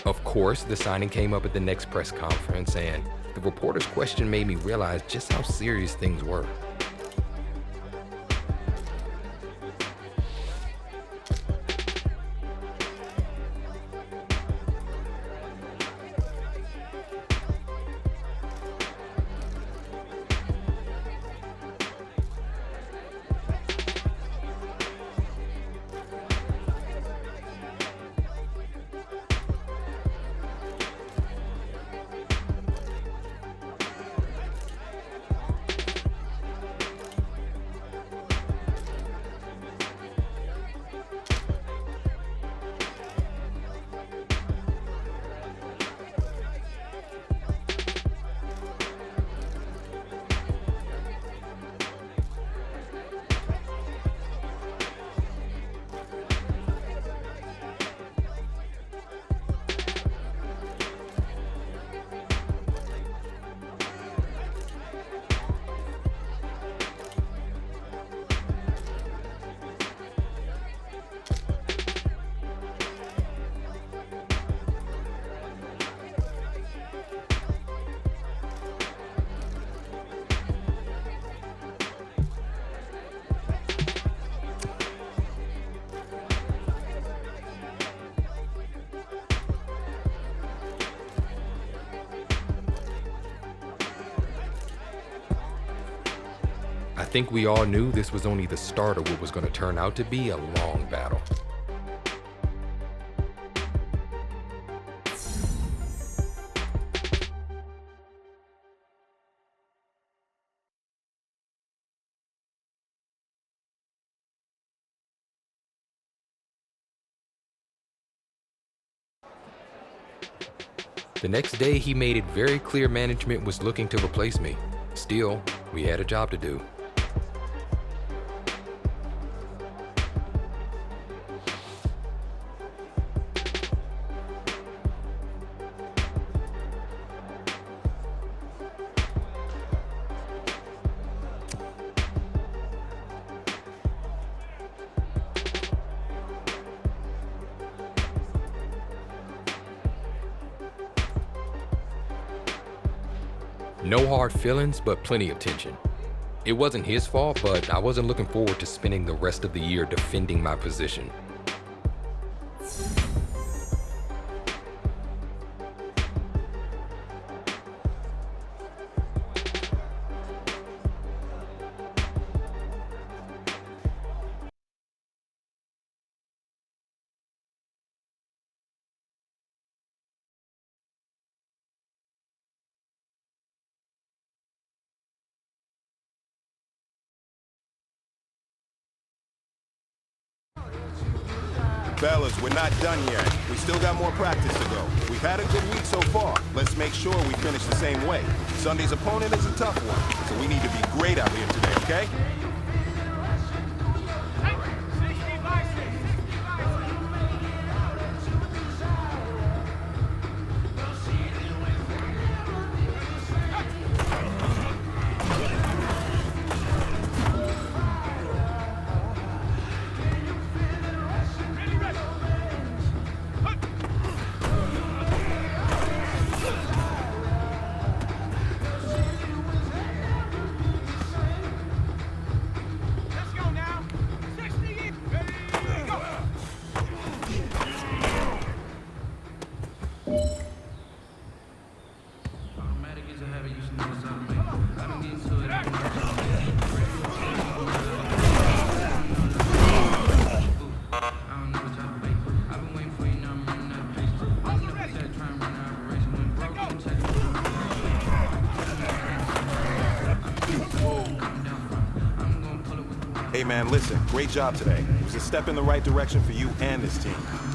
Of course, the signing came up at the next press conference, and the reporter's question made me realize just how serious things were. I think we all knew this was only the start of what was going to turn out to be a long battle. The next day, he made it very clear management was looking to replace me. Still, we had a job to do. No hard feelings, but plenty of tension. It wasn't his fault, but I wasn't looking forward to spending the rest of the year defending my position. Fellas, we're not done yet. We still got more practice to go. We've had a good week so far. Let's make sure we finish the same way. Sunday's opponent is a tough one, so we need to be great out here today, okay? Hey man, listen, great job today. It was a step in the right direction for you and this team.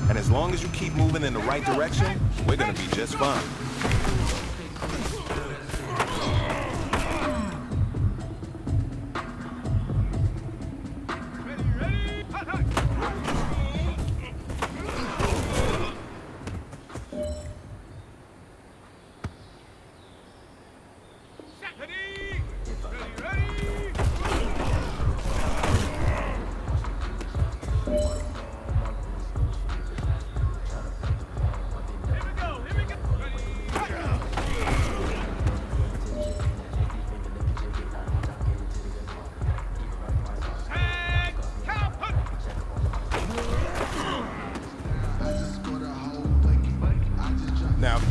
And as long as you keep moving in the right direction, we're gonna be just fine.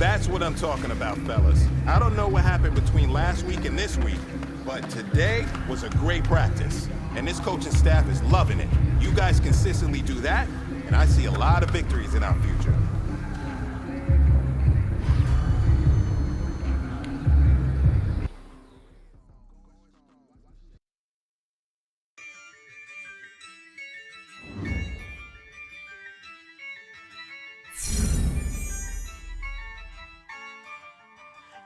That's what I'm talking about, fellas. I don't know what happened between last week and this week, but today was a great practice. And this coaching staff is loving it. You guys consistently do that, and I see a lot of victories in our future.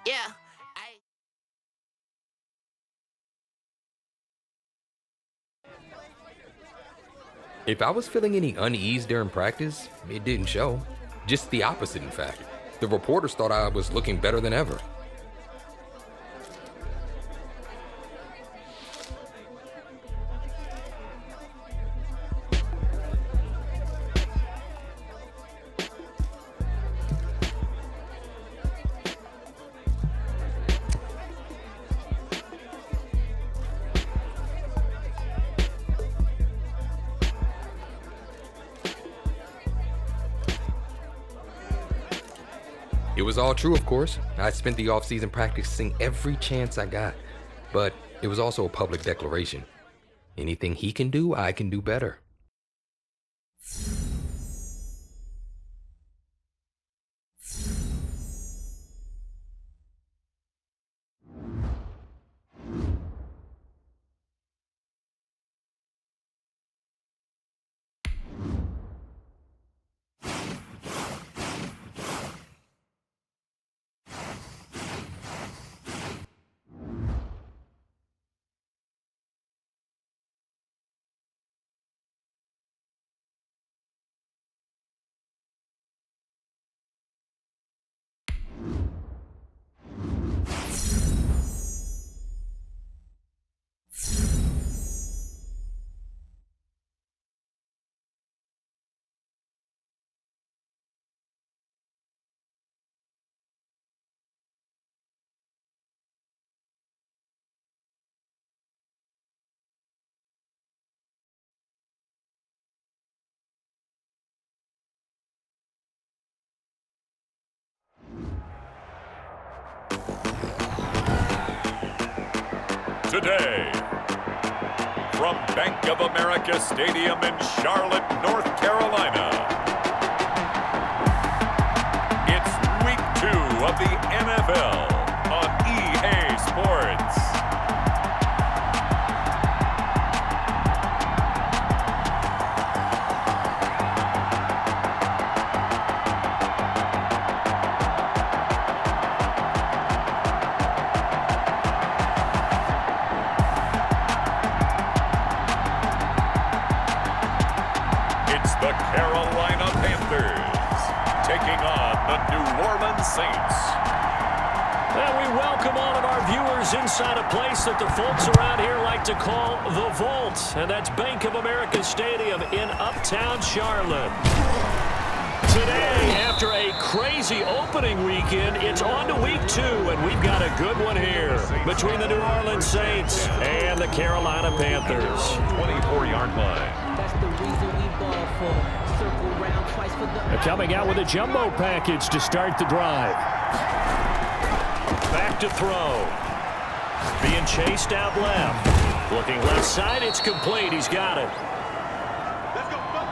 Yeah. If I was feeling any unease during practice, it didn't show. Just the opposite, in fact. The reporters thought I was looking better than ever. It was all true, of course. I spent the offseason practicing every chance I got. But it was also a public declaration. Anything he can do, I can do better. Today, from Bank of America Stadium in Charlotte, North Carolina, it's Week 2 of the NFL on EA Sports. The Carolina Panthers taking on the New Orleans Saints. And we welcome all of our viewers inside a place that the folks around here like to call the Vault, and that's Bank of America Stadium in Uptown Charlotte. Today, after a crazy opening weekend, it's on to Week 2, and we've got a good one here between the New Orleans Saints and the Carolina Panthers. 24-yard line. That's the reason we ball for. Circle round twice for the... They're coming out with a jumbo package to start the drive. Back to throw. Being chased out left. Looking left side, it's complete. He's got it.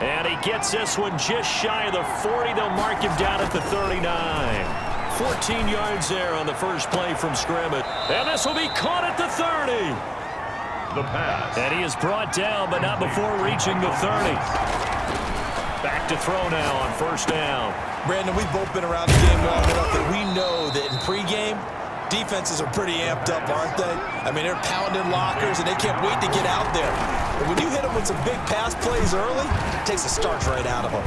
And he gets this one just shy of the 40. They'll mark him down at the 39. 14 yards there on the first play from scrimmage. And this will be caught at the 30. The pass. And he is brought down, but not before reaching the 30. Back to throw now on first down. Brandon, we've both been around the game long enough that we know that in pregame, defenses are pretty amped up, aren't they? I mean, they're pounding lockers, and they can't wait to get out there. But when you hit them with some big pass plays early, it takes the starch right out of them.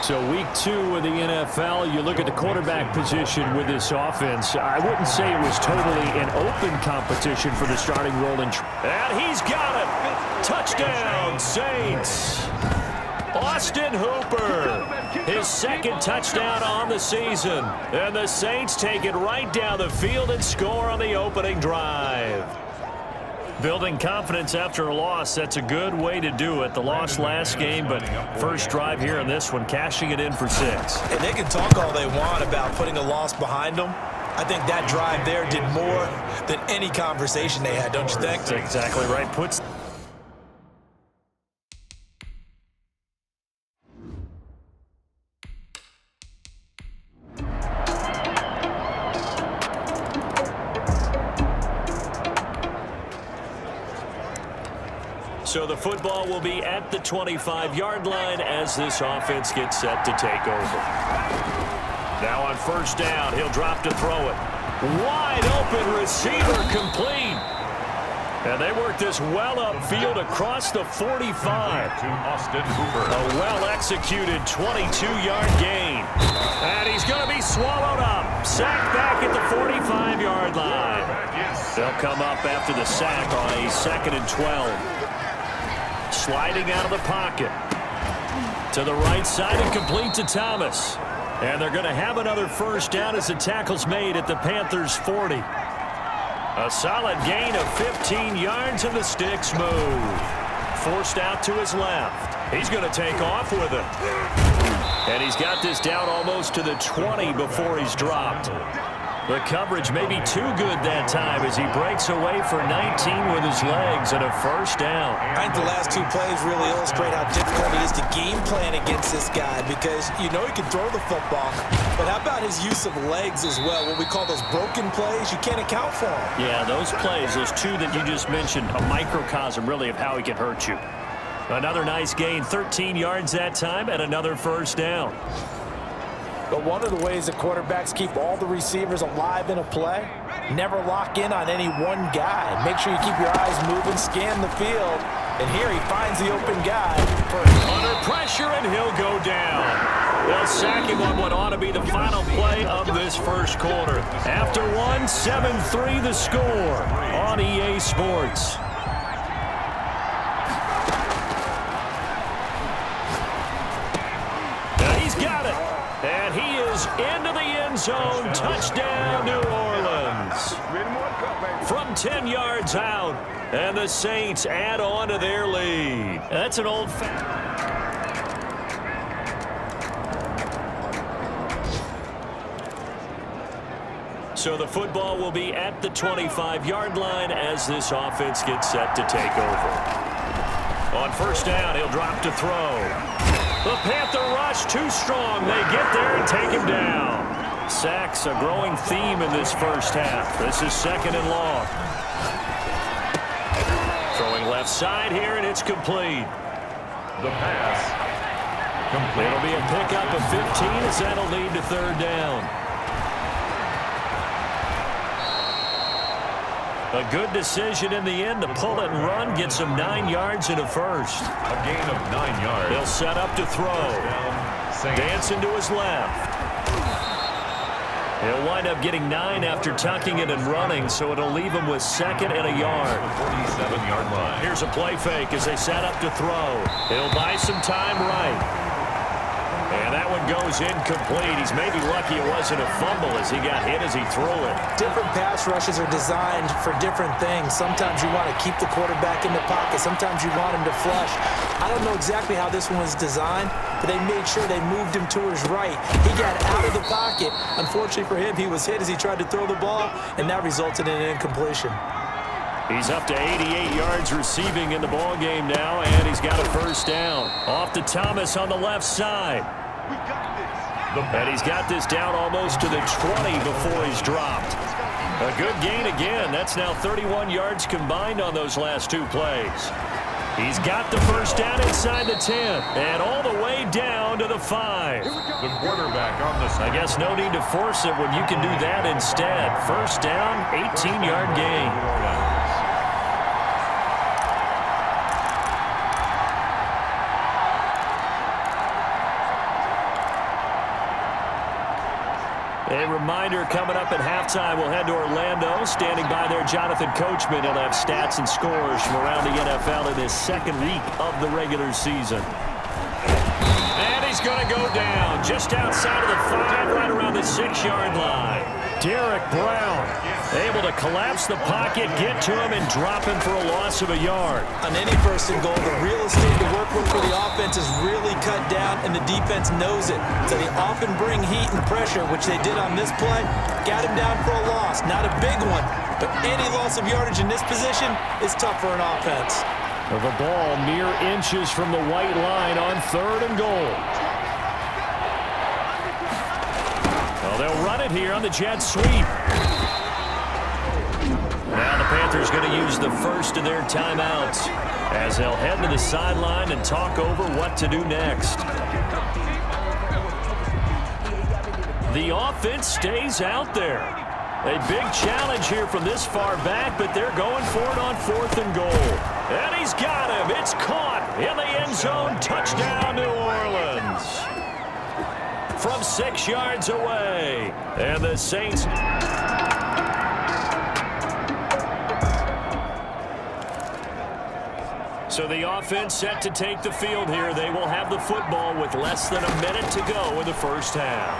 So Week 2 of the NFL, you look at the quarterback position with this offense. I wouldn't say it was totally an open competition for the starting role. And he's got it. Touchdown, Saints. Austin Hooper, his second touchdown on the season. And the Saints take it right down the field and score on the opening drive. Building confidence after a loss, that's a good way to do it. The loss last game, but first drive here in this one, cashing it in for 6. And they can talk all they want about putting a loss behind them. I think that drive there did more than any conversation they had, don't you think? That's exactly right. Puts So the football will be at the 25-yard line as this offense gets set to take over. Now on first down, he'll drop to throw it. Wide open receiver complete. And they work this well upfield across the 45. To Austin Hooper. A well-executed 22-yard gain. And he's going to be swallowed up. Sacked back at the 45-yard line. They'll come up after the sack on a 2nd and 12. Sliding out of the pocket. To the right side and complete to Thomas. And they're going to have another first down as the tackle's made at the Panthers' 40. A solid gain of 15 yards and the sticks move. Forced out to his left. He's going to take off with it. And he's got this down almost to the 20 before he's dropped. The coverage may be too good that time as he breaks away for 19 with his legs and a first down. I think the last 2 plays really illustrate how difficult it is to game plan against this guy because you know he can throw the football, but how about his use of legs as well? What we call those broken plays, you can't account for them. Yeah, those plays, those 2 that you just mentioned, a microcosm really of how he can hurt you. Another nice gain, 13 yards that time, and another first down. But one of the ways that quarterbacks keep all the receivers alive in a play, never lock in on any one guy. Make sure you keep your eyes moving, scan the field, and here he finds the open guy. Under pressure, and he'll go down. They'll sack him on what ought to be the final play of this first quarter. After 7-3 the score on EA Sports. He's got it. And he is into the end zone. Touchdown, New Orleans. From 10 yards out. And the Saints add on to their lead. That's an old So the football will be at the 25-yard line as this offense gets set to take over. On first down, he'll drop to throw. The Panther rush too strong. They get there and take him down. Sacks a growing theme in this first half. This is 2nd and long. Throwing left side here, and it's complete. The pass. Complete. It'll be a pickup of 15 as that'll lead to 3rd down. A good decision in the end to pull it and run. Gets him 9 yards and a first. A gain of 9 yards. He'll set up to throw. Dancing to his left. He'll wind up getting 9 after tucking it and running, so it'll leave him with 2nd and a yard. 47-yard line. Here's a play fake as they set up to throw. He'll buy some time right. And that one goes incomplete. He's maybe lucky it wasn't a fumble as he got hit as he threw it. Different pass rushes are designed for different things. Sometimes you want to keep the quarterback in the pocket. Sometimes you want him to flush. I don't know exactly how this one was designed, but they made sure they moved him to his right. He got out of the pocket. Unfortunately for him, he was hit as he tried to throw the ball, and that resulted in an incompletion. He's up to 88 yards receiving in the ball game now, and he's got a first down. Off to Thomas on the left side. And he's got this down almost to the 20 before he's dropped. A good gain again. That's now 31 yards combined on those last 2 plays. He's got the first down inside the 10 and all the way down to the 5. The quarterback on the side. I guess no need to force it when you can do that instead. First down, 18-yard gain. A reminder coming up at halftime, we'll head to Orlando. Standing by there, Jonathan Coachman. He'll have stats and scores from around the NFL in his 2nd week of the regular season. And he's he's going to go down just outside of the 5, right around the 6-yard line. Derek Brown able to collapse the pocket, get to him, and drop him for a loss of a yard. On any first and goal, the real estate to work with for the offense is really cut down, and the defense knows it. So they often bring heat and pressure, which they did on this play. Got him down for a loss. Not a big one, but any loss of yardage in this position is tough for an offense. The ball mere inches from the white line on 3rd and goal. Well, they'll run it here on the jet sweep. Now the Panthers going to use the first of their timeouts as they'll head to the sideline and talk over what to do next. The offense stays out there. A big challenge here from this far back, but they're going for it on 4th and goal. And he's got him. It's caught in the end zone. Touchdown, New Orleans. From 6 yards away. And the Saints... So the offense set to take the field here. They will have the football with less than a minute to go in the first half.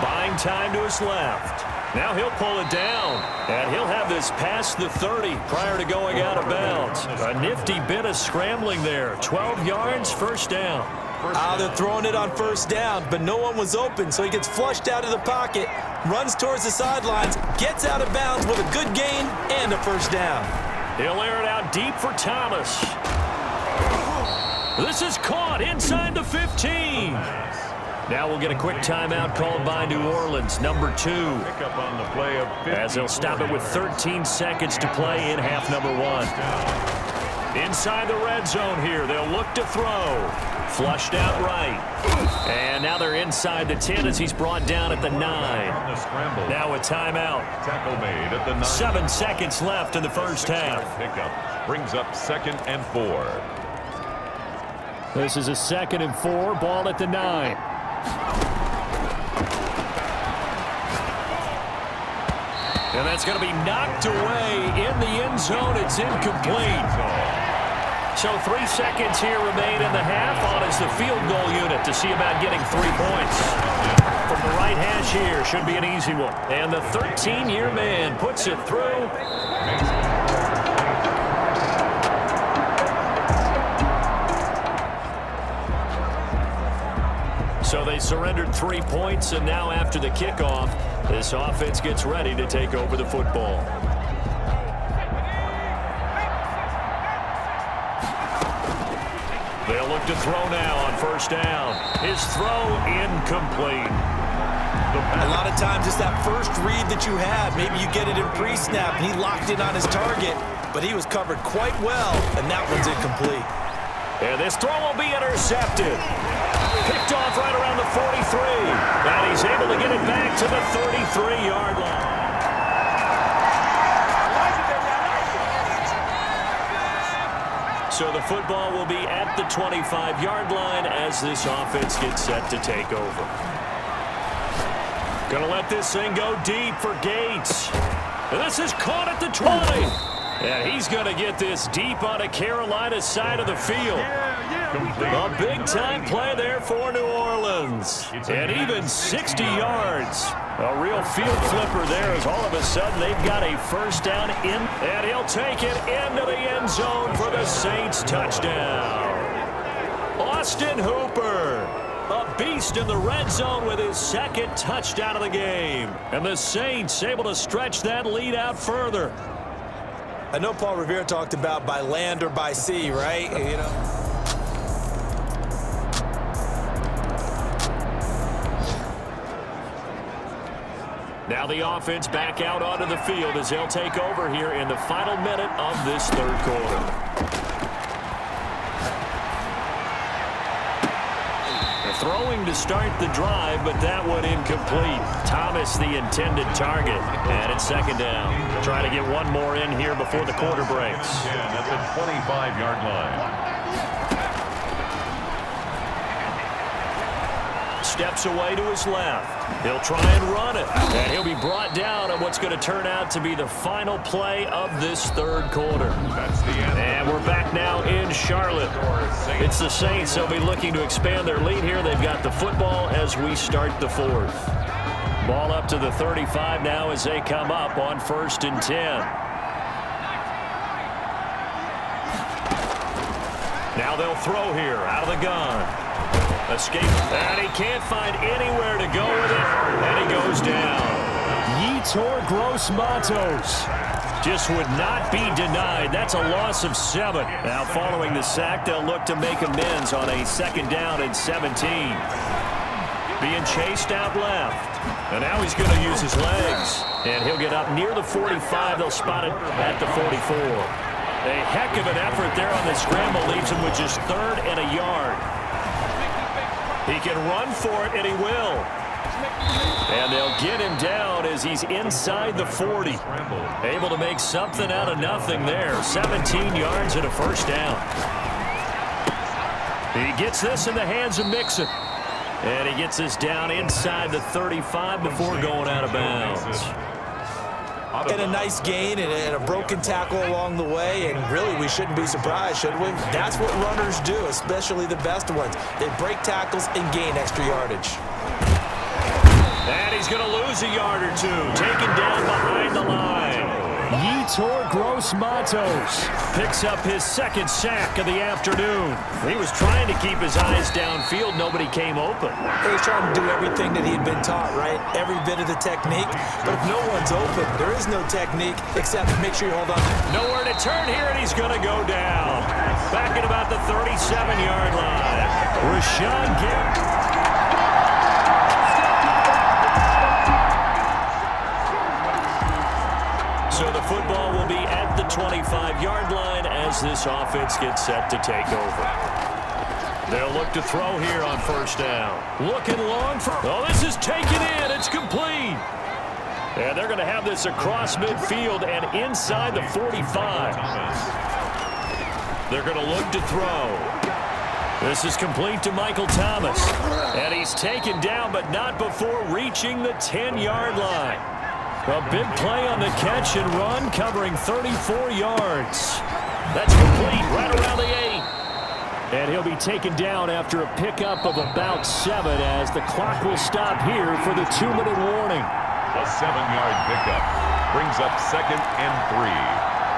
Buying time to his left. Now he'll pull it down, and he'll have this past the 30 prior to going out of bounds. A nifty bit of scrambling there. 12 yards, first down. They're throwing it on first down, but no one was open, so he gets flushed out of the pocket, runs towards the sidelines, gets out of bounds with a good gain and a first down. He'll air it out deep for Thomas. This is caught inside the 15. Now we'll get a quick timeout called by New Orleans, number 2. As they'll stop it with 13 seconds to play in half number 1. Inside the red zone here, they'll look to throw. Flushed out right. And now they're inside the 10 as he's brought down at the 9. Now a timeout. Tackle made at the 9. 7 seconds left in the first half. Pickup brings up 2nd and 4. This is a 2nd and 4, ball at the 9. And that's going to be knocked away in the end zone. It's incomplete. So 3 seconds here remain in the half on as the field goal unit to see about getting 3 points. From the right hash here, should be an easy one. And the 13-year man puts it through. So they surrendered 3 points, and now after the kickoff, this offense gets ready to take over the football. They'll look to throw now on first down. His throw incomplete. A lot of times it's that first read that you have. Maybe you get it in pre-snap, and he locked in on his target, but he was covered quite well, and that one's incomplete. And this throw will be intercepted. Picked off right around the 43. And he's able to get it back to the 33-yard line. So the football will be at the 25-yard line as this offense gets set to take over. Gonna let this thing go deep for Gates. And this is caught at the 20. And he's gonna get this deep on a Carolina side of the field. A big-time play there for New Orleans. And even 60 yards. A real field flipper there as all of a sudden they've got a first down in. And he'll take it into the end zone for the Saints touchdown. Austin Hooper, a beast in the red zone with his 2nd touchdown of the game. And the Saints able to stretch that lead out further. I know Paul Revere talked about by land or by sea, right? You know. Now the offense back out onto the field as they'll take over here in the final minute of this 3rd quarter. They're throwing to start the drive, but that one incomplete. Thomas the intended target, and it's 2nd down. Trying to get one more in here before the quarter breaks. At the 25-yard line. Steps away to his left. He'll try and run it. And he'll be brought down on what's going to turn out to be the final play of this 3rd quarter. That's the end. And we're back now in Charlotte. It's the Saints. They'll be looking to expand their lead here. They've got the football as we start the fourth. Ball up to the 35 now as they come up on 1st and 10. Now they'll throw here out of the gun. Escape. And he can't find anywhere to go with it. And he goes down. Yetur Gross-Matos just would not be denied. That's a loss of 7. Now following the sack, they'll look to make amends on a 2nd down and 17. Being chased out left. And now he's going to use his legs. And he'll get up near the 45. They'll spot it at the 44. A heck of an effort there on the scramble leaves him with just 3rd and a yard. He can run for it, and he will. And they'll get him down as he's inside the 40. Able to make something out of nothing there. 17 yards and a 1st down. He gets this in the hands of Mixon. And he gets this down inside the 35 before going out of bounds. And a nice gain and a broken tackle along the way, and really we shouldn't be surprised, should we? That's what runners do, especially the best ones. They break tackles and gain extra yardage. And he's going to lose a yard or 2, taken down behind the line. Yetur Gross-Matos picks up his 2nd sack of the afternoon. He was trying to keep his eyes downfield. Nobody came open. He was trying to do everything that he had been taught, right? Every bit of the technique. But if no one's open, there is no technique except make sure you hold on. Nowhere to turn here, and he's going to go down. Back at about the 37-yard line. Rashawn Gary. So the football will be at the 25-yard line as this offense gets set to take over. They'll look to throw here on 1st down. Looking long for... Oh, this is taken in. It's complete. And they're going to have this across midfield and inside the 45. They're going to look to throw. This is complete to Michael Thomas. And he's taken down, but not before reaching the 10-yard line. A big play on the catch and run, covering 34 yards. That's complete right around the 8. And he'll be taken down after a pickup of about 7 as the clock will stop here for the 2-minute warning. A 7-yard pickup brings up 2nd and 3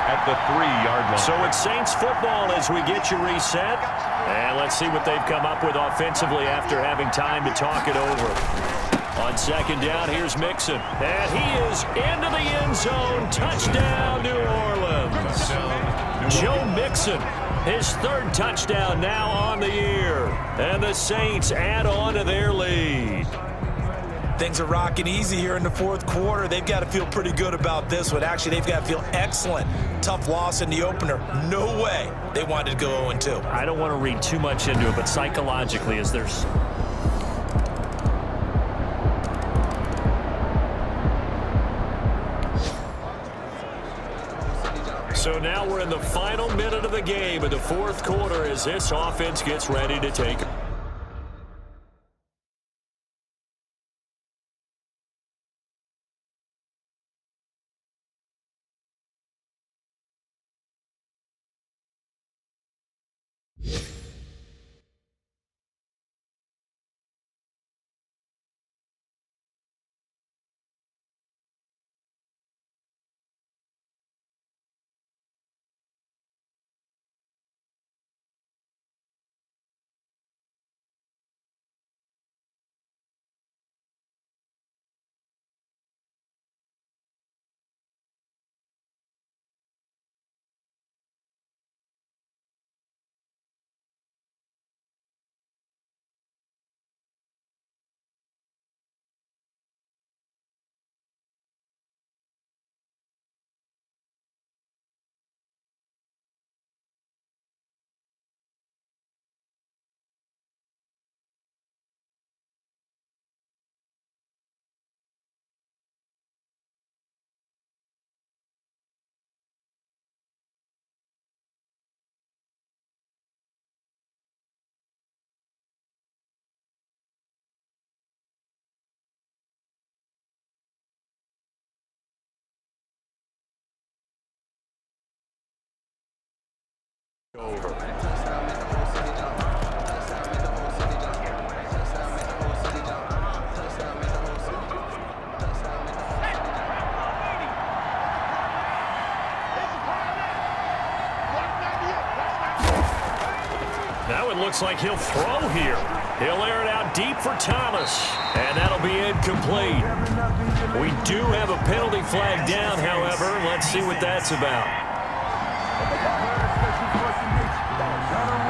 at the 3-yard line. So it's Saints football as we get you reset. And let's see what they've come up with offensively after having time to talk it over. On 2nd down, here's Mixon. And he is into the end zone. Touchdown, New Orleans. Joe Mixon, his 3rd touchdown now on the year. And the Saints add on to their lead. Things are rocking easy here in the 4th quarter. They've got to feel pretty good about this one. Actually, they've got to feel excellent. Tough loss in the opener. No way they wanted to go 0-2. I don't want to read too much into it, but psychologically, as there's... So now we're in the final minute of the game in the 4th quarter as this offense gets ready to take. Over. Now it looks like he'll throw here. He'll air it out deep for Thomas, and that'll be incomplete. We do have a penalty flag down, however. Let's see what that's about.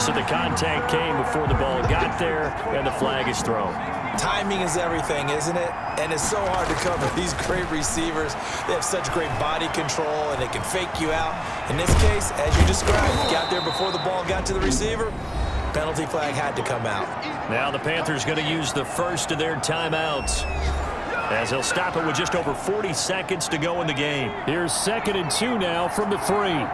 So the contact came before the ball got there, and the flag is thrown. Timing is everything, isn't it? And it's so hard to cover. These great receivers, they have such great body control, and they can fake you out. In this case, as you described, got there before the ball got to the receiver. Penalty flag had to come out. Now the Panthers going to use the first of their timeouts, as he'll stop it with just over 40 seconds to go in the game. Here's 2nd and 2 now from the 3.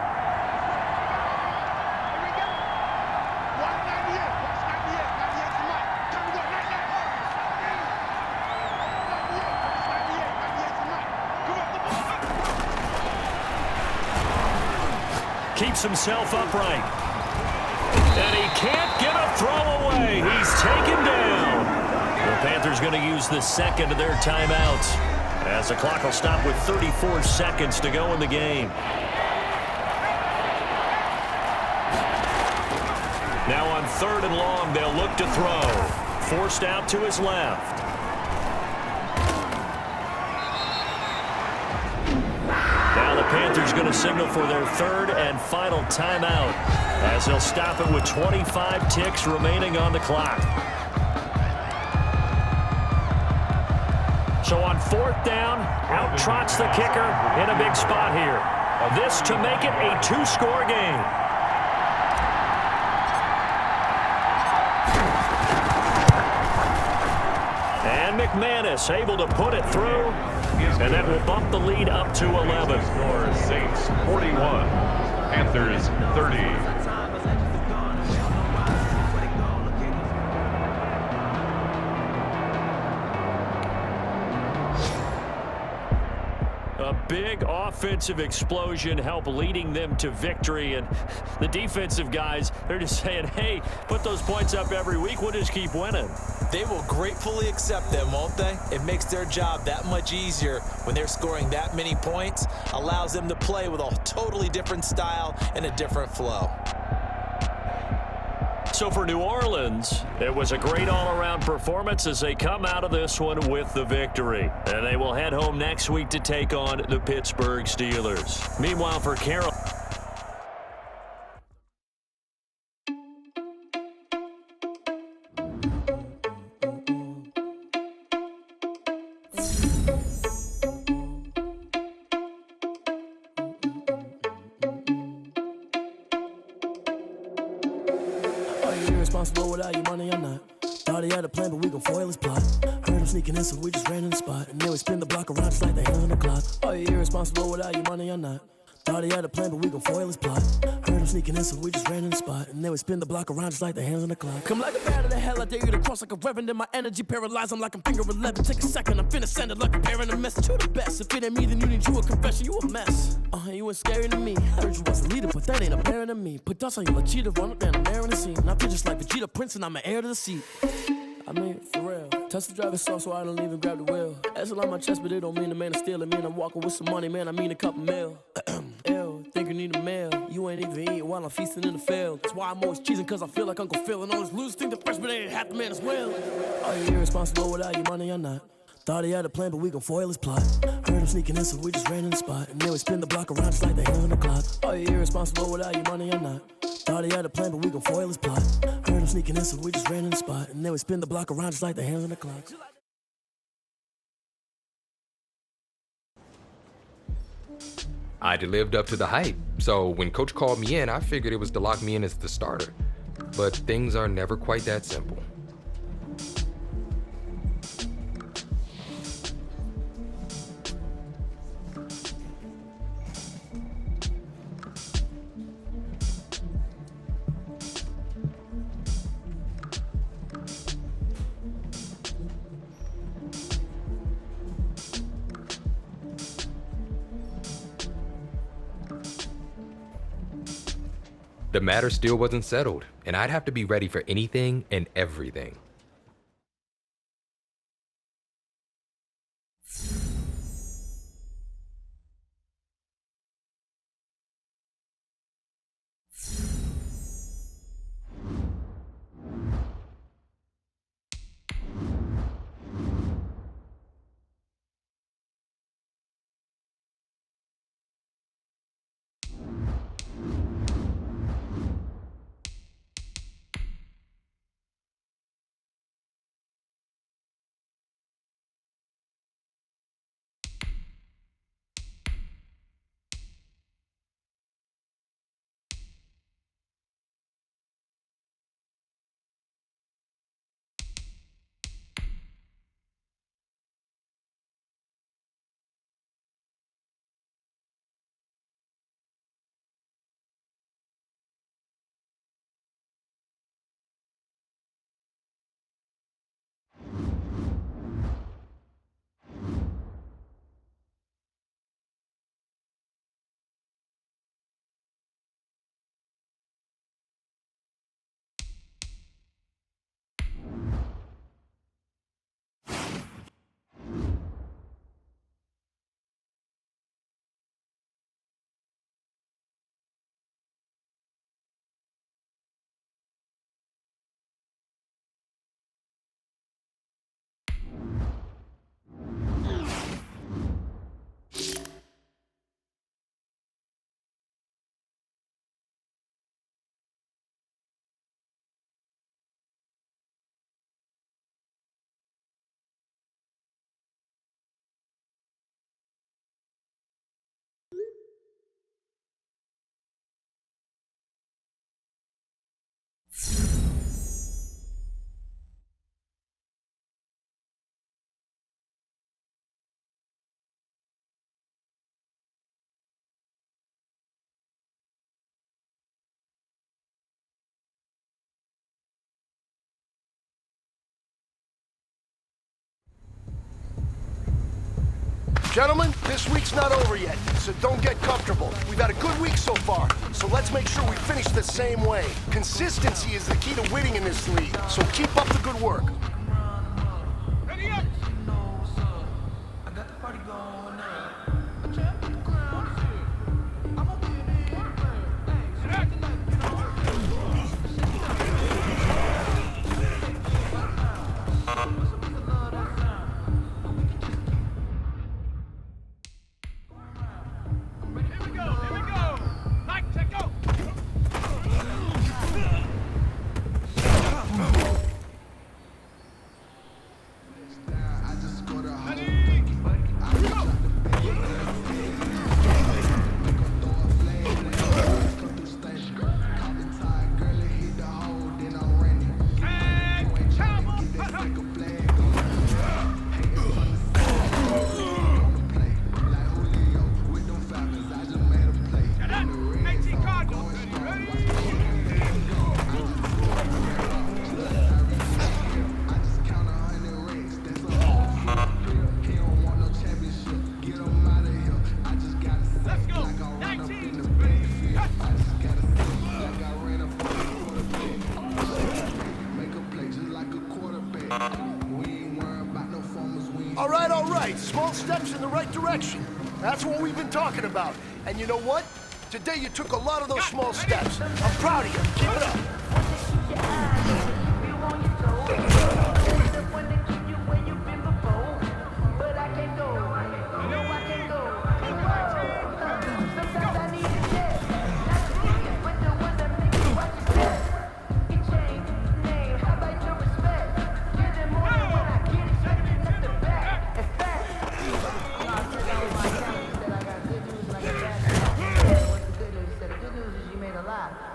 Keeps himself upright. And he can't get a throw away. He's taken down. The Panthers going to use the 2nd of their timeouts, as the clock will stop with 34 seconds to go in the game. Now on 3rd and long, they'll look to throw. Forced out to his left. Panthers going to signal for their 3rd and final timeout, as they'll stop it with 25 ticks remaining on the clock. So on 4th down, out trots the kicker in a big spot here. This to make it a 2-score game. And McManus able to put it through. And that will bump the lead up to 11. Score Saints 41, Panthers 30. A big offensive explosion helped leading them to victory. And the defensive guys, they're just saying, hey, put those points up every week. We'll just keep winning. They will gratefully accept them, won't they? It makes their job that much easier when they're scoring that many points. Allows them to play with a totally different style and a different flow. So for New Orleans, it was a great all-around performance as they come out of this one with the victory. And they will head home next week to take on the Pittsburgh Steelers. Meanwhile, for Carroll, Irresponsible without your money or not. Thought he had a plan, but we gon' foil his plot. Heard him sneaking in, so we just ran in the spot. And then we spin the block around just like the hands on the clock. Are you irresponsible without your money or not? Thought he had a plan, but we gon' foil his plot. Heard him sneaking in, so we just ran in the spot. And then we spin the block around just like the hands on the clock. Come like a bat of the hell, I dare you to cross like a reverend. In my energy paralyzed, I'm like I'm finger 11. Take a second, I'm finna send it like a bearing a message to the best. If it ain't me, then you need you a confession, you a mess. You ain't scary to me. Heard you was a leader, but that ain't apparent to me. Put dust on you like cheetah, run up and I'm there in the scene. And I feel just like Vegeta Prince and I'm an heir to the seat. I mean, for real. Touch the driver's sauce so I don't even grab the wheel. That's on my chest, but it don't mean the man is stealing. Mean I'm walking with some money, man, I mean a couple mil. Ew, think you need a meal. You ain't even eating while I'm feasting in the field. That's why I'm always cheesing, cause I feel like Uncle Phil. And all those losers think the freshman ain't half the man as well. Are you irresponsible without your money or not? Thought he had a plan, but we gon' foil his plot. Heard him sneaking in, so we just ran in the spot. And then we spin the block around just like the hands on the clock. Are you irresponsible without your money or not? Thought he had a plan, but we gon' foil his plot. Heard him sneaking in, so we just ran in the spot. And then we spin the block around just like the hands on the clock. I'd lived up to the hype, so when Coach called me in, I figured it was to lock me in as the starter. But things are never quite that simple. The matter still wasn't settled, and I'd have to be ready for anything and everything. Gentlemen, this week's not over yet, so don't get comfortable. We've had a good week so far, so let's make sure we finish the same way. Consistency is the key to winning in this league, so keep up the good work. Ready up! I got the party going on. A champ in the ground. I'm gonna be All right. Small steps in the right direction. That's what we've been talking about. And you know what? Today you took a lot of those small steps. I'm proud of you. Keep it up.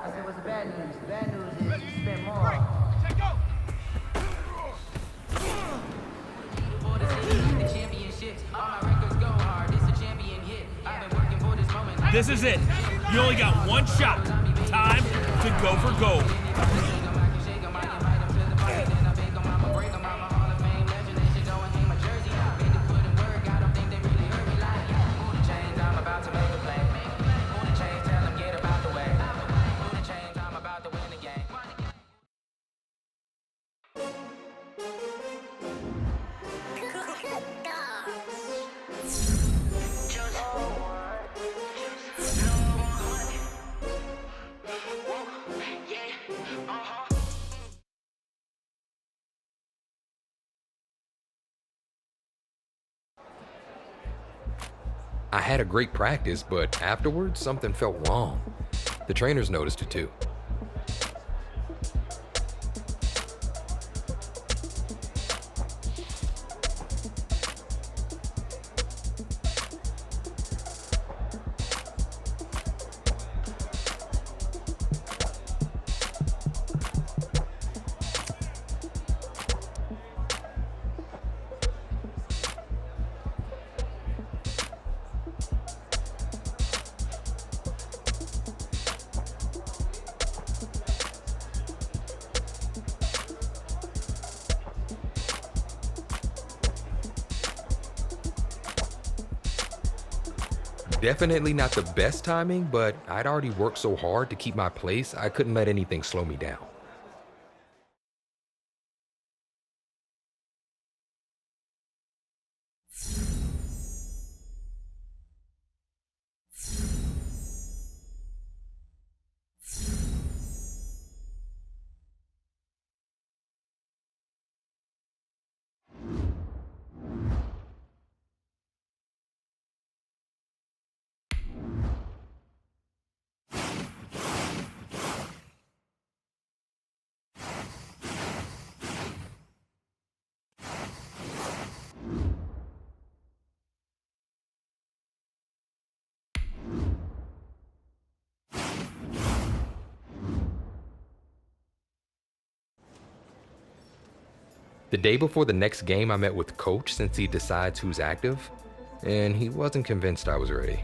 I said, what's the bad news? The bad news is you spent more. This is it. You only got one shot. Time to go for gold. I had a great practice, but afterwards, something felt wrong. The trainers noticed it too. Definitely not the best timing, but I'd already worked so hard to keep my place, I couldn't let anything slow me down. The day before the next game, I met with Coach since he decides who's active, and he wasn't convinced I was ready.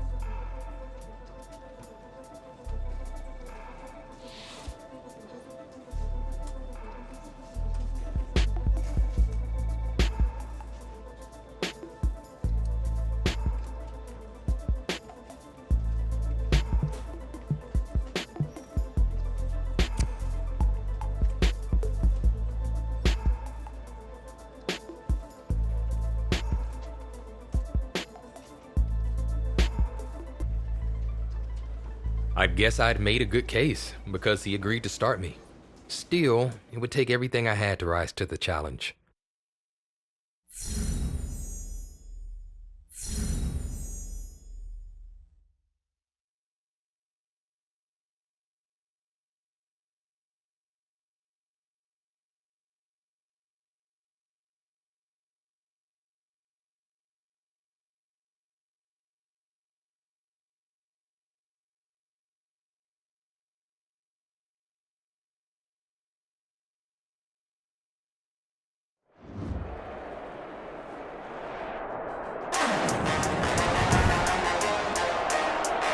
I guess I'd made a good case because he agreed to start me. Still, it would take everything I had to rise to the challenge.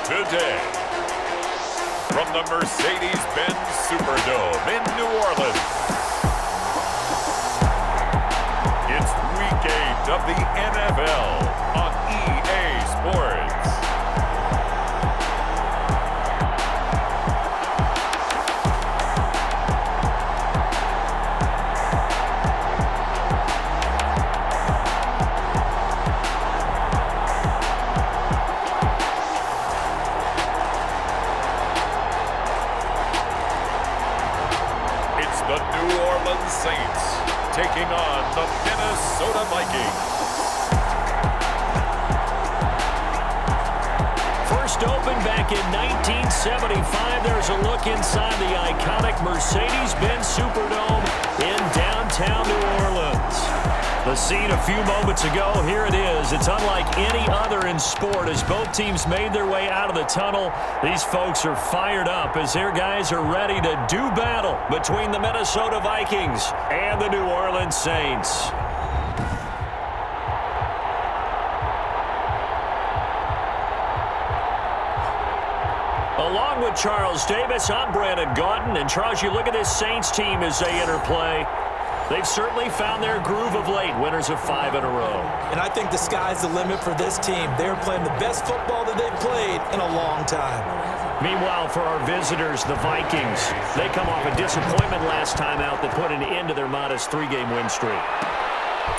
Today, from the Mercedes-Benz Superdome in New Orleans, it's Week 8 of the NFL on EA Sports. The New Orleans Saints taking on the Minnesota Vikings. First opened back in 1975. There's a look inside the iconic Mercedes-Benz Superdome in downtown New Orleans. The scene a few moments ago, here it is. It's unlike any other in sport as both teams made their way out of the tunnel. These folks are fired up as their guys are ready to do battle between the Minnesota Vikings and the New Orleans Saints. Along with Charles Davis, I'm Brandon Gaudin. And Charles, you look at this Saints team as they interplay. They've certainly found their groove of late, winners of 5 in a row. And I think the sky's the limit for this team. They're playing the best football that they've played in a long time. Meanwhile, for our visitors, the Vikings, they come off a disappointment last time out that put an end to their modest 3-game win streak.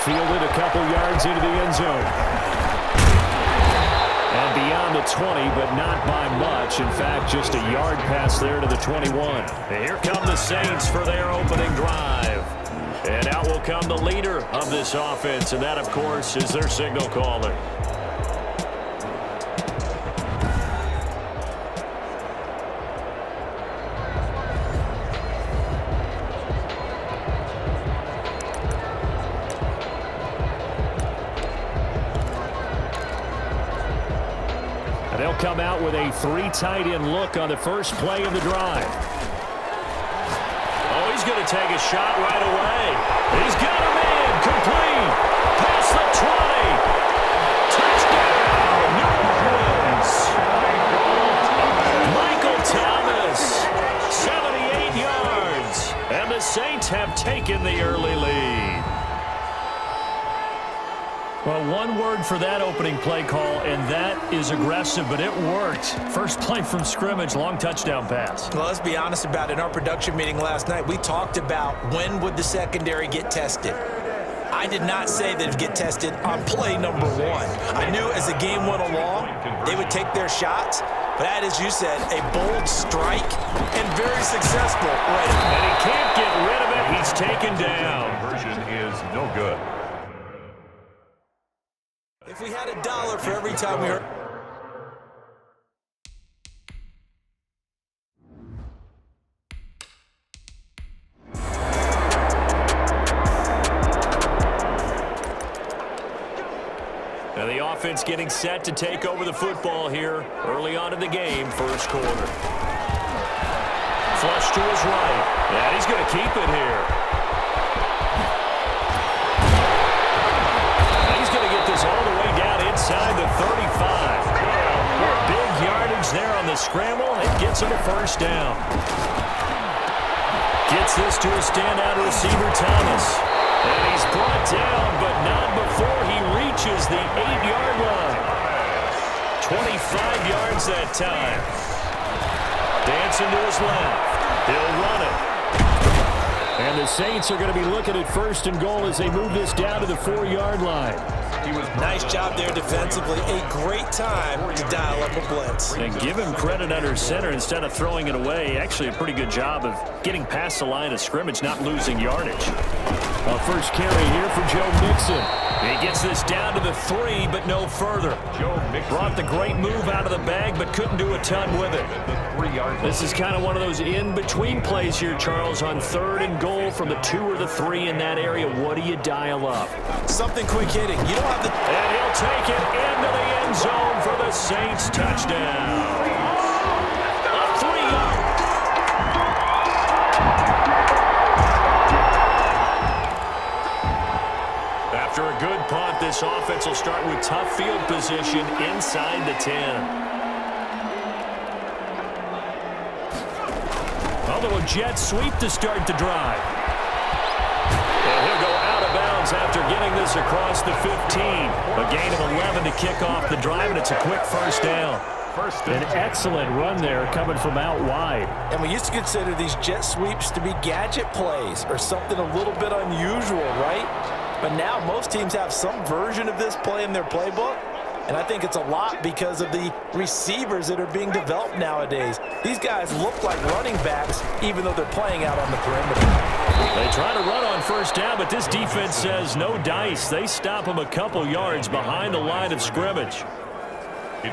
Fielded a couple yards into the end zone. And beyond the 20, but not by much. In fact, just a yard pass there to the 21. And here come the Saints for their opening drive. And out will come the leader of this offense, and that, of course, is their signal caller. And they'll come out with a 3 tight end look on the first play of the drive. He's going to take a shot right away. He's got him in. Complete. Past the 20. Touchdown, New Orleans. Michael Thomas, 78 yards. And the Saints have taken the early lead. Well, one word for that opening play call, and that is aggressive, but it worked. First play from scrimmage, long touchdown pass. Well, let's be honest about it. In our production meeting last night, we talked about when would the secondary get tested. I did not say that it would get tested on play number 1. I knew as the game went along, they would take their shots. But that, as you said, a bold strike and very successful. Right. And he can't get rid of it. He's taken down. Conversion is no good. If we had $1 for every time we heard. Now the offense getting set to take over the football here early on in the game, first quarter. Flush to his right. And he's going to keep it here. He's going to get this all the way down inside the 35. Big yardage there on the scramble. It gets him a first down. Gets this to a standout receiver, Thomas. And he's brought down, but not before he reaches the 8-yard line. 25 yards that time. Dancing to his left. He'll run it. And the Saints are going to be looking at 1st and goal as they move this down to the 4-yard line. Nice job there defensively. A great time to dial up a blitz. And give him credit under center instead of throwing it away. Actually a pretty good job of getting past the line of scrimmage, not losing yardage. A first carry here for Joe Mixon. He gets this down to the 3, but no further. Brought the great move out of the bag, but couldn't do a ton with it. This is kind of one of those in-between plays here, Charles, on 3rd and goal from the 2 or the 3 in that area. What do you dial up? Something quick hitting. You don't have the... And he'll take it into the end zone for the Saints touchdown. A 3-yard. After a good punt, this offense will start with tough field position inside the 10. Although a jet sweep to start the drive. And he'll go out of bounds after getting this across the 15. A gain of 11 to kick off the drive, and it's a quick first down. An excellent run there coming from out wide. And we used to consider these jet sweeps to be gadget plays or something a little bit unusual, right? But now most teams have some version of this play in their playbook. And I think it's a lot because of the receivers that are being developed nowadays. These guys look like running backs even though they're playing out on the perimeter. They try to run on first down, but this defense says no dice. They stop them a couple yards behind the line of scrimmage.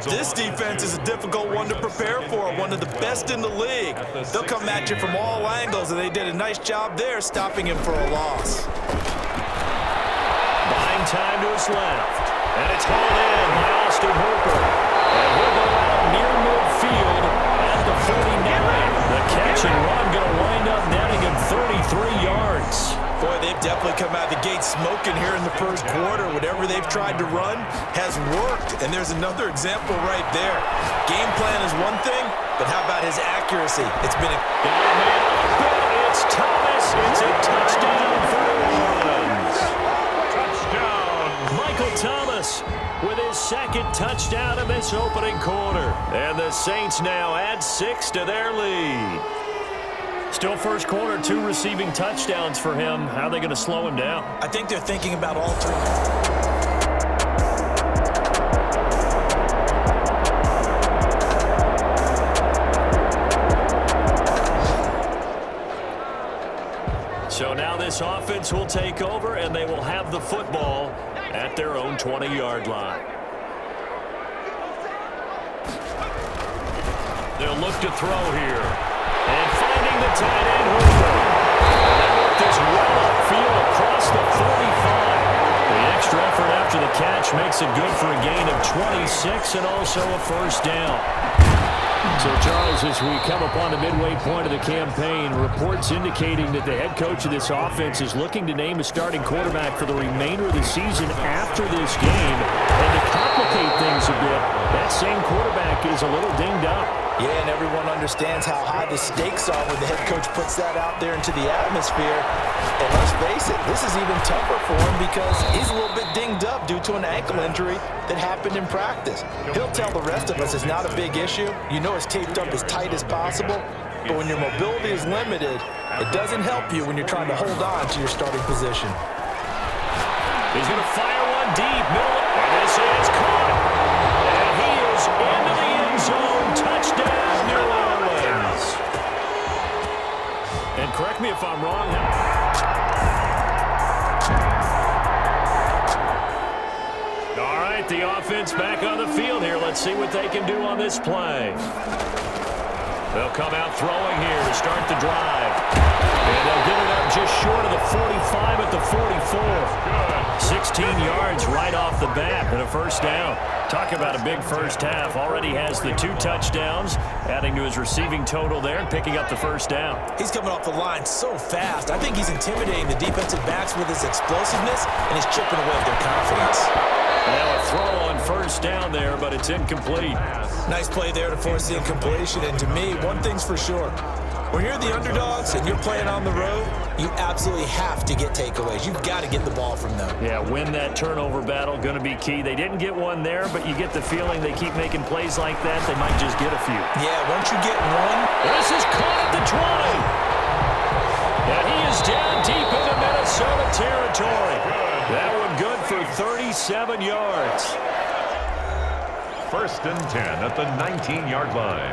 This defense is a difficult one to prepare for, one of the best in the league. They'll come at you from all angles, and they did a nice job there stopping him for a loss. Buying time to his left. And it's hauled in by Austin Hooper. And he'll go out near midfield at the 49. The catch and run going to wind up netting him 33 yards. Boy, they've definitely come out the gate smoking here in the first quarter. Whatever they've tried to run has worked. And there's another example right there. Game plan is one thing, but how about his accuracy? It's been a... It's Thomas. It's a touchdown for New Orleans. Michael Thomas with his second touchdown in this opening quarter. And the Saints now add 6 to their lead. Still first quarter, 2 receiving touchdowns for him. How are they going to slow him down? I think they're thinking about altering. So now this offense will take over, and they will have the football at their own 20-yard line. They'll look to throw here. And finding the tight end, Hooper. And that worked this well upfield across the 45. The extra effort after the catch makes it good for a gain of 26 and also a first down. So, Charles, as we come upon the midway point of the campaign, reports indicating that the head coach of this offense is looking to name a starting quarterback for the remainder of the season after this game. And to complicate things a bit, that same quarterback is a little dinged up. Yeah, and everyone understands how high the stakes are when the head coach puts that out there into the atmosphere. And let's face it, this is even tougher for him because he's a little bit dinged up due to an ankle injury that happened in practice. He'll tell the rest of us it's not a big issue. You know it's taped up as tight as possible. But when your mobility is limited, it doesn't help you when you're trying to hold on to your starting position. He's going to fire one deep. Middle, and this is caught. And he is into the end zone. Touchdown, New Orleans. And correct me if I'm wrong. All right, the offense back on the field here. Let's see what they can do on this play. They'll come out throwing here to start the drive. And they'll get it up just short of the 45 at the 44. 16 yards right off the bat and a first down. Talk about a big first half. Already has the 2 touchdowns, adding to his receiving total there and picking up the first down. He's coming off the line so fast. I think he's intimidating the defensive backs with his explosiveness, and he's chipping away at their confidence. Now a throw on first down there, but it's incomplete. Nice play there to force the incompletion. And to me, one thing's for sure. When you're the underdogs and you're playing on the road, you absolutely have to get takeaways. You've got to get the ball from them. Yeah, win that turnover battle, going to be key. They didn't get one there, but you get the feeling they keep making plays like that, they might just get a few. Yeah, once you get one. This is caught at the 20. And he is down deep into Minnesota territory. That one good for 37 yards. 1st and 10 at the 19-yard line.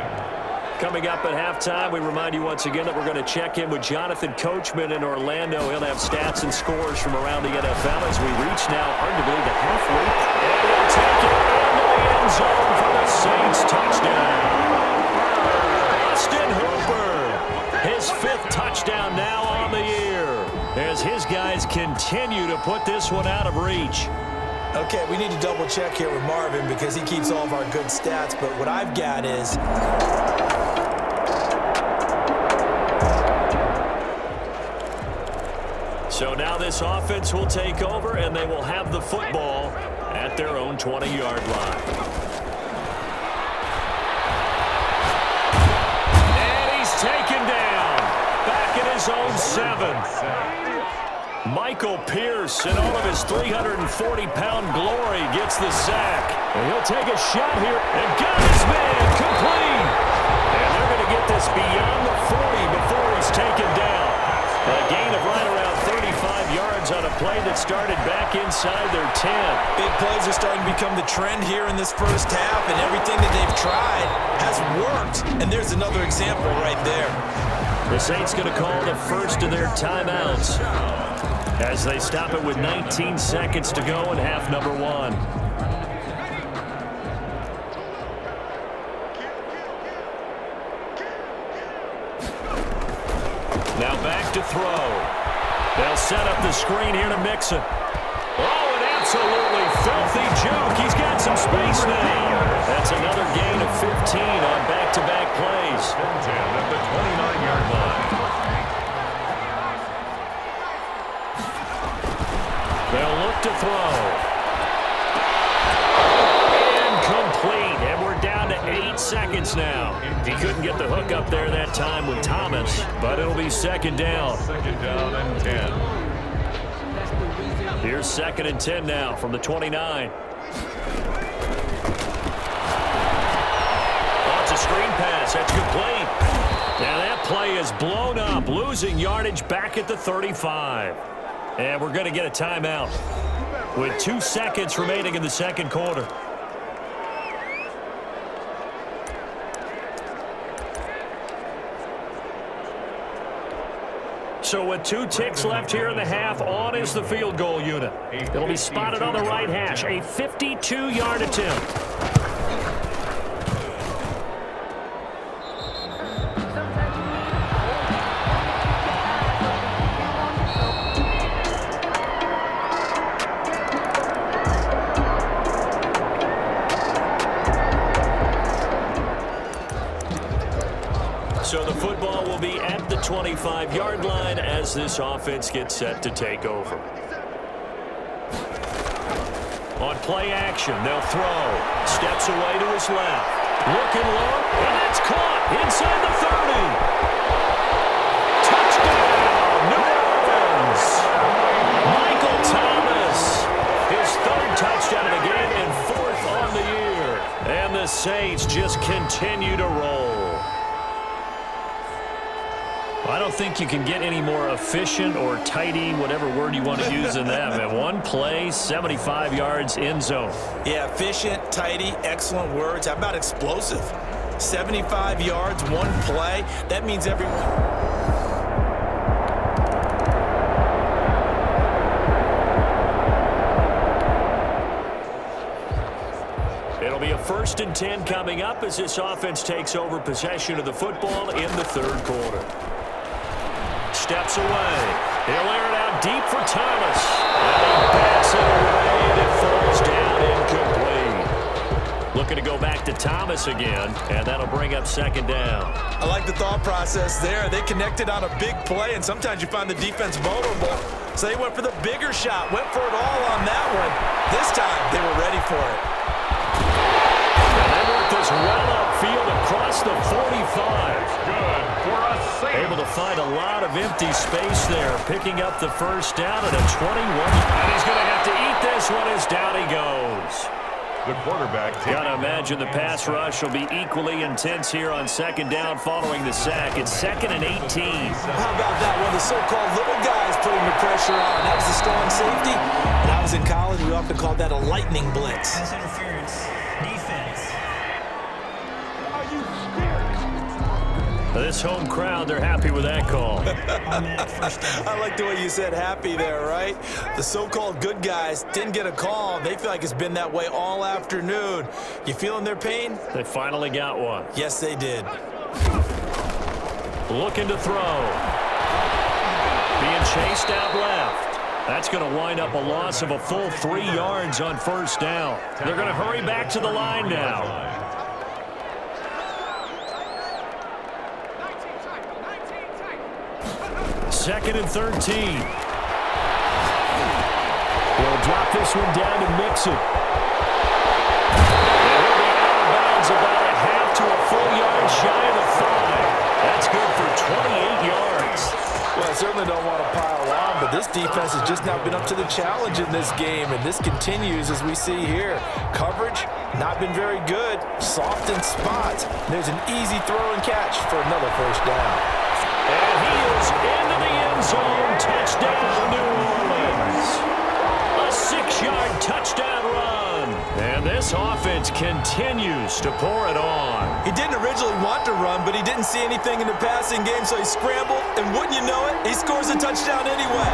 Coming up at halftime, we remind you once again that we're going to check in with Jonathan Coachman in Orlando. He'll have stats and scores from around the NFL as we reach now, arguably, the halfway. And he'll take it into the end zone for the Saints touchdown. Austin Hooper, his 5th touchdown now on the year, as his guys continue to put this one out of reach. Okay, we need to double check here with Marvin because he keeps all of our good stats, but what I've got is... So now this offense will take over, and they will have the football at their own 20-yard line. And he's taken down back at his own 7. Michael Pierce, in all of his 340-pound glory, gets the sack. And he'll take a shot here and got his man complete. And they're going to get this beyond the 40 before he's taken down. A gain of right around 35 yards on a play that started back inside their 10. Big plays are starting to become the trend here in this first half, and everything that they've tried has worked. And there's another example right there. The Saints going to call the first of their timeouts as they stop it with 19 seconds to go in half number 1. Now back to throw. They'll set up the screen here to Mixon. Oh, an absolutely filthy juke. He's got some space now. That's another gain of 15 on back-to-back plays. 10 at the 29-yard line. They'll look to throw. Incomplete, and we're down to 8 seconds now. He couldn't get the hook up there that time with Thomas, but it'll be 2nd down. 2nd down and 10. Here's 2nd and 10 now from the 29. It's a screen pass. That's complete. Now that play is blown up, losing yardage back at the 35. And we're going to get a timeout with 2 seconds remaining in the second quarter. So with 2 ticks left here in the half, on is the field goal unit. It'll be spotted on the right hash, a 52-yard attempt. So the football will be at the 25-yard line as this offense gets set to take over. On play action, they'll throw. Steps away to his left. Looking low, and it's caught inside the 30. Touchdown, New Orleans. Michael Thomas, his 3rd touchdown of the game and 4th on the year. And the Saints just continue to roll. I don't think you can get any more efficient or tidy, whatever word you want to use in that. Man, 1 play, 75 yards, end zone. Yeah, efficient, tidy, excellent words. How about explosive? 75 yards, 1 play. That means everyone... It'll be a 1st and 10 coming up as this offense takes over possession of the football in the 3rd quarter. Steps away. He'll air it out deep for Thomas. And he bats it away, and it falls down incomplete. Looking to go back to Thomas again, and that'll bring up 2nd down. I like the thought process there. They connected on a big play, and sometimes you find the defense vulnerable. So they went for the bigger shot, went for it all on that one. This time, they were ready for it. And they worked this well upfield across the 45. Good for a save. Able to find a lot of empty space there, picking up the 1st down at a 21. And he's going to have to eat this one as down he goes. The quarterback. Got to imagine the pass rush will be equally intense here on 2nd down following the sack. It's 2nd and 18. How about that? One of the so-called little guys putting the pressure on. That was a strong safety. When I was in college, we often called that a lightning blitz. Pass interference. Defense. This home crowd, they're happy with that call. I like the way you said happy there, right? The so-called good guys didn't get a call. They feel like it's been that way all afternoon. You feeling their pain? They finally got one. Yes, they did. Looking to throw. Being chased out left. That's going to wind up a loss of a full 3 yards on first down. They're going to hurry back to the line now. Second and 13. We'll drop this one down to Mixon. And he'll be out of bounds about a half to a full yard shy of the 5. That's good for 28 yards. Well, I certainly don't want to pile on, but this defense has just not been up to the challenge in this game, and this continues as we see here. Coverage, not been very good. Soft in spots. There's an easy throw and catch for another first down. And he is into the end zone. Touchdown, New Orleans. A 6-yard touchdown run. And this offense continues to pour it on. He didn't originally want to run, but he didn't see anything in the passing game, so he scrambled. And wouldn't you know it, he scores a touchdown anyway.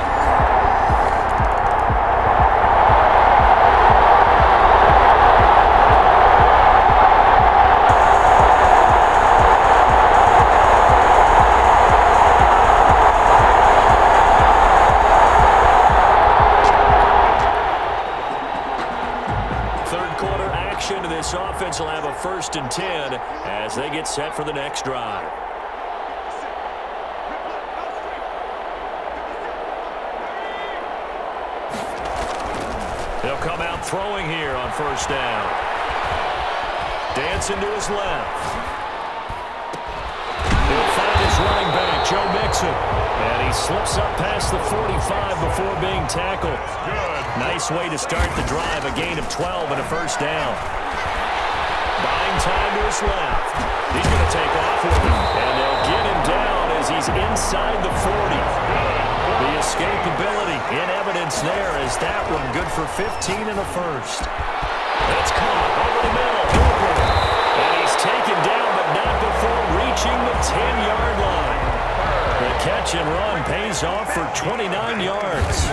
This offense will have a 1st and 10 as they get set for the next drive. They'll come out throwing here on first down. Dancing to his left. He'll find his running back, Joe Mixon. And he slips up past the 45 before being tackled. Good. Nice way to start the drive, a gain of 12 and a first down. Buying time to his left. He's going to take off with him. And they'll get him down as he's inside the 40. The escapability in evidence there as that one good for 15 and a first. It's caught over the middle. And he's taken down, but not before reaching the 10-yard line. The catch and run pays off for 29 yards.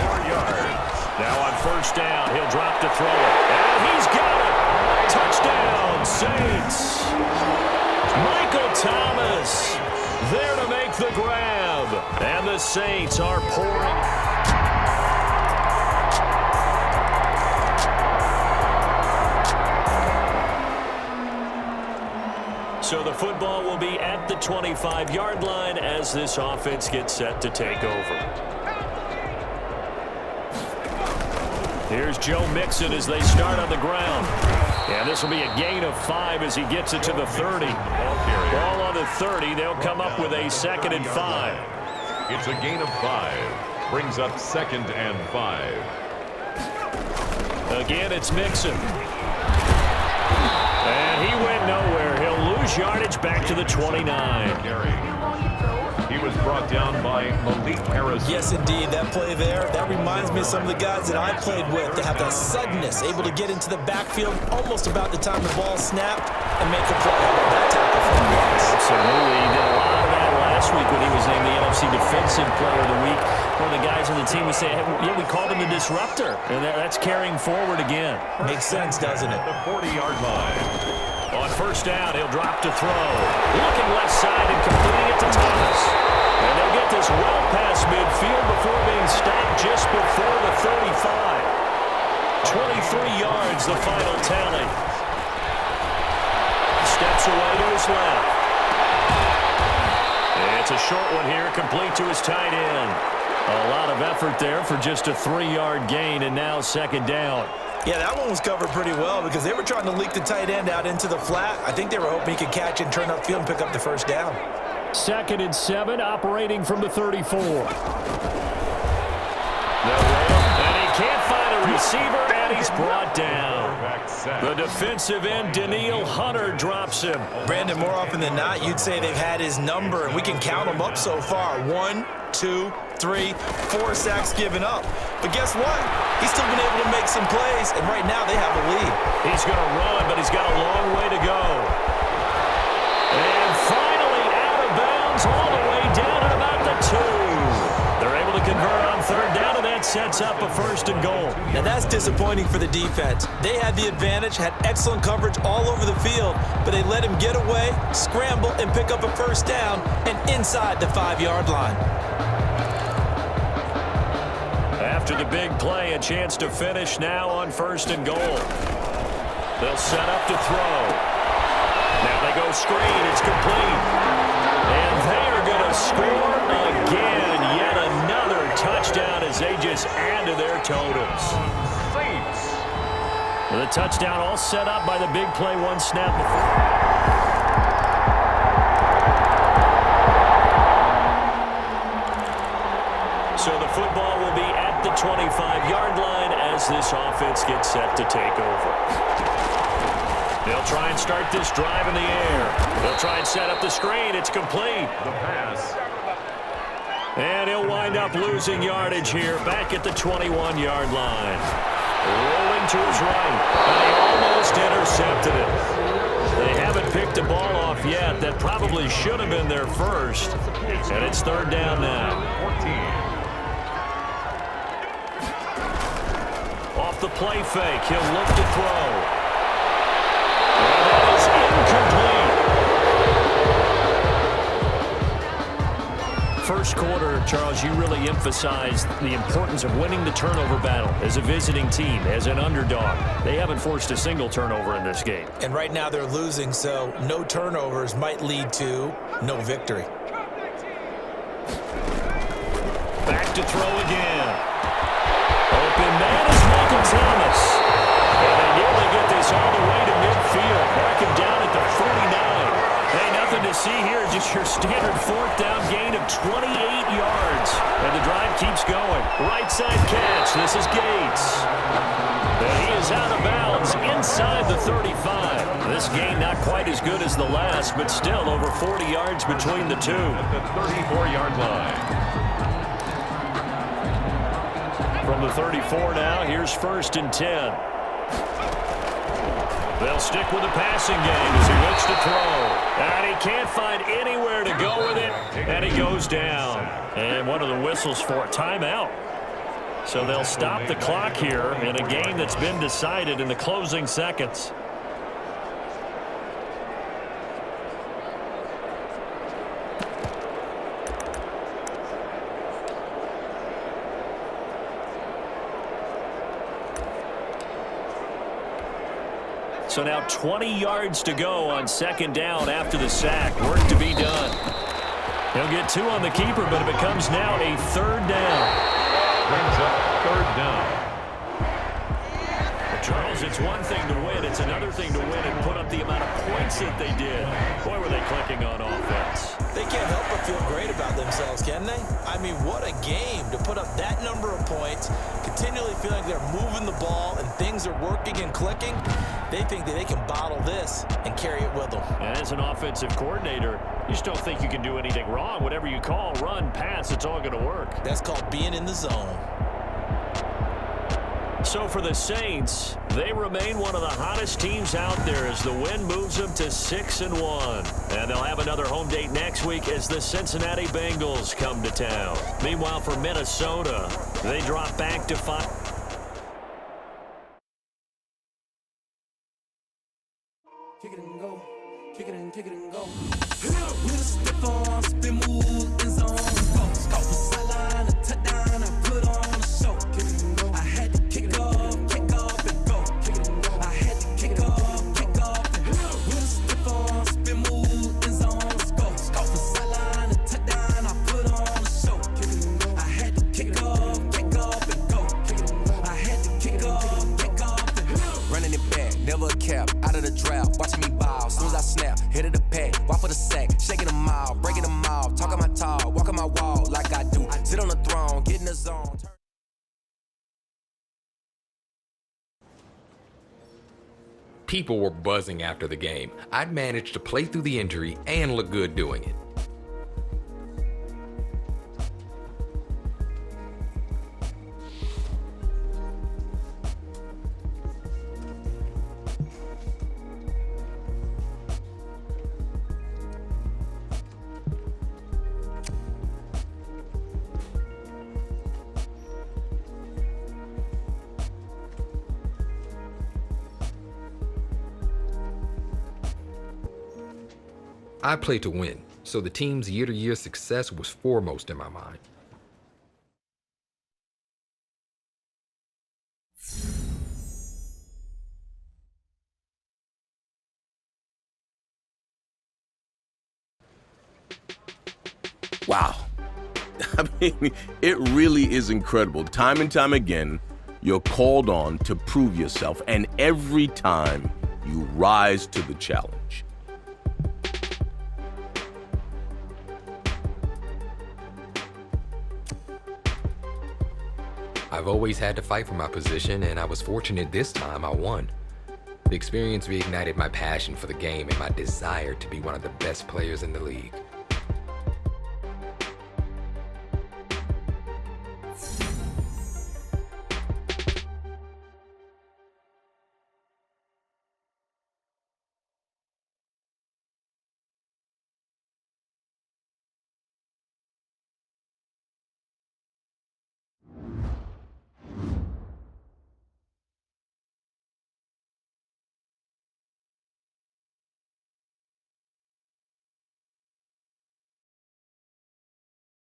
Now on first down, he'll drop to throw it. And he's got it. Touchdown, Saints. Michael Thomas there to make the grab. And the Saints are pouring. So the football will be at the 25-yard line as this offense gets set to take over. Here's Joe Mixon as they start on the ground. And this will be a gain of 5 as he gets it to the 30. Ball on the 30. They'll come up with a 2nd and 5. It's a gain of 5. Brings up 2nd and 5. Again, it's Mixon. And he went nowhere. He'll lose yardage back to the 29. He was brought down by Malik Harris. Yes, indeed. That play there, that reminds me of some of the guys that I played with. They have that suddenness, able to get into the backfield almost about the time the ball snapped and make the play. How about that tackle for him? Absolutely. He did a lot of that last week when he was named the NFC Defensive Player of the Week. One of the guys on the team would say, hey, yeah, we called him the disruptor. And that's carrying forward again. Makes sense, doesn't it? The 40-yard line. On first down, he'll drop to throw. Looking left side and completing it to Thomas. And they'll get this well past midfield before being stopped just before the 35. 23 yards, the final tally. Steps away to his left. It's a short one here, complete to his tight end. A lot of effort there for just a 3-yard gain, and now 2nd down. Yeah, that one was covered pretty well because they were trying to leak the tight end out into the flat. I think they were hoping he could catch and turn upfield and pick up the first down. 2nd and 7, operating from the 34. And he can't find a receiver, and he's brought down. The defensive end, Danielle Hunter, drops him. Brandon, more often than not, you'd say they've had his number, and we can count them up so far. 1, 2, 3, 4 sacks given up. But guess what? He's still been able to make some plays, and right now they have a lead. He's going to run, but he's got a long way to go. And finally out of bounds all the way down at about the 2. They're able to convert on third down, and that sets up a first and goal. Now that's disappointing for the defense. They had the advantage, had excellent coverage all over the field, but they let him get away, scramble, and pick up a first down, and inside the 5-yard line. After the big play, a chance to finish now on first and goal. They'll set up to throw. Now they go screen. It's complete. And they are going to score again. Yet another touchdown as they just add to their totals. The touchdown all set up by the big play, one snap before. So the football will be at the 25-yard line as this offense gets set to take over. They'll try and start this drive in the air. They'll try and set up the screen. It's complete. The pass. And he'll wind up losing yardage here back at the 21-yard line. Rolling to his right. And he almost intercepted it. They haven't picked the ball off yet. That probably should have been their first. And it's third down now. 14. Off the play fake, he'll look to throw. And that is incomplete. First quarter, Charles, you really emphasized the importance of winning the turnover battle as a visiting team, as an underdog. They haven't forced a single turnover in this game. And right now they're losing, so no turnovers might lead to no victory. Back to throw again. Open man is Michael Thomas. And they nearly get this all the way to midfield. Mark him down at the 49. Hey, nothing to see here. Just your standard fourth down gain of 28 yards. And the drive keeps going. Right side catch. This is Gates. And he is out of bounds inside the 35. This gain not quite as good as the last, but still over 40 yards between the two. At the 34-yard line. From the 34 now, here's first and 10. They'll stick with the passing game as he looks to throw. And he can't find anywhere to go with it, and he goes down. And one of the whistles for a timeout. So they'll stop the clock here in a game that's been decided in the closing seconds. So now 20 yards to go on second down after the sack. Work to be done. He'll get 2 on the keeper, but it becomes now a third down. Brings up third down. Charles, it's one thing to win. It's another thing to win and put up the amount of points that they did. Boy, were they clicking on offense. They can't help but feel great about themselves, can they? I mean, what a game to put up that number of points, continually feeling they're moving the ball and things are working and clicking. They think that they can bottle this and carry it with them. And as an offensive coordinator, you just don't think you can do anything wrong. Whatever you call, run, pass, it's all going to work. That's called being in the zone. So for the Saints, they remain one of the hottest teams out there as the win moves them to 6-1. And they'll have another home date next week as the Cincinnati Bengals come to town. Meanwhile, for Minnesota, they drop back to 5. Kick it and go. Kick it and go. With a stiff arm, spin move, in zone. Go. Off the sideline, a touchdown, I put on a show. Kick it and go. I had to kick off and go. Kick it and go. I had to kick off and go. With a stiff arm, spin move, in zone. Let's go. Off the sideline, a touchdown, I put on a show. Kick it and go. I had to kick off and go. Kick it and go. I had to kick off and go. Running it back, never a cap, out of the drought, watching me ball, soon as I snap, hit of the pack, walk for the sack, shaking them out, breaking them out, talking my talk, walking my wall like I do, sit on the throne, get in the zone. People were buzzing after the game. I'd managed to play through the injury and look good doing it. I play to win, so the team's year-to-year success was foremost in my mind. Wow. I mean, it really is incredible. Time and time again, you're called on to prove yourself, and every time you rise to the challenge. I've always had to fight for my position, and I was fortunate this time I won. The experience reignited my passion for the game and my desire to be one of the best players in the league.